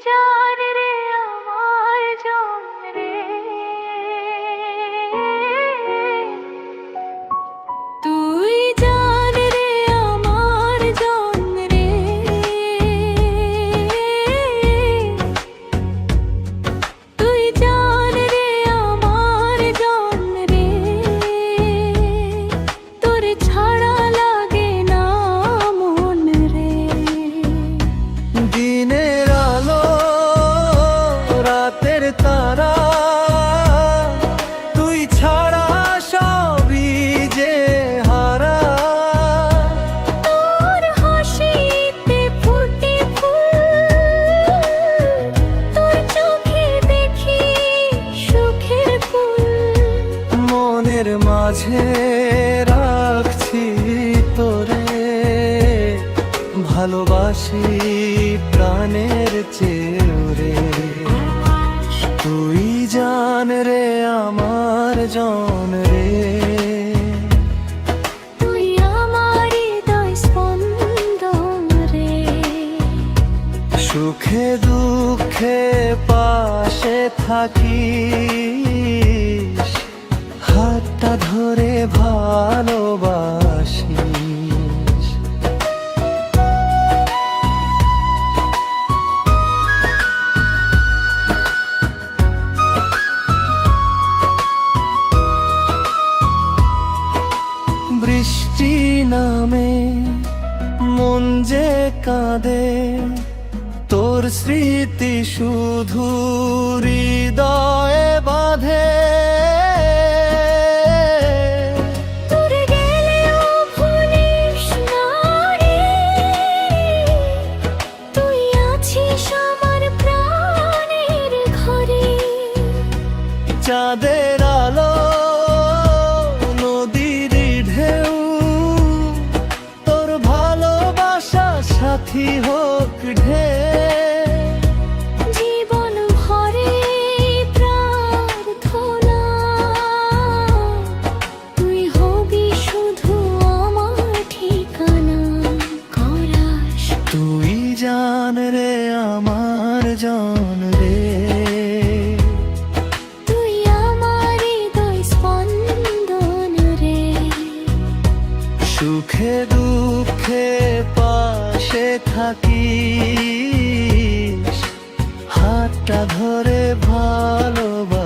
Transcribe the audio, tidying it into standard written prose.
জান রে আমার জন রে, তুই জান রে আমার জন রে, তুই জান রে আমার জন রে, তোর ছাড়া লাগে না মন রে। দিনের আলো রাতের তারা, তুই ছাড়া সবই যে হারা। তোর হাসিতে ফুটে ফুল, তোর চোখে দেখি সুখের ফুল। মনের মাঝে রাখছি তোরে, ভালোবাসি প্রাণের চেয়েও রে। তুই জান রে আমার জন রে, তুই আমার হৃদয় স্পন্দন রে, সুখে দুঃখে পাশে থাকিস, হাতটা ধরে ভালোবাসিস। বৃষ্টি নামে মন যে কাঁদে, তোর স্মৃতি শুধু হৃদয়ে বাঁধে। তোর গেলেও ভুলিস না রে, তুই আছিস আমার প্রাণের ঘরে। চাঁদের আলো নদীর ঢেউ, তোর ভালোবাসা সাথী হোক ঢেউ। জীবন ভরে প্রার্থনা, তুই হবি শুধু আমার ঠিকানা। করাস তুই জান রে আমার জন রে, তুই আমার হৃদয় স্পন্দন রে, সুখে দুঃখে পাশে থাকিস, হাতটা ধরে ভালোবাসিস।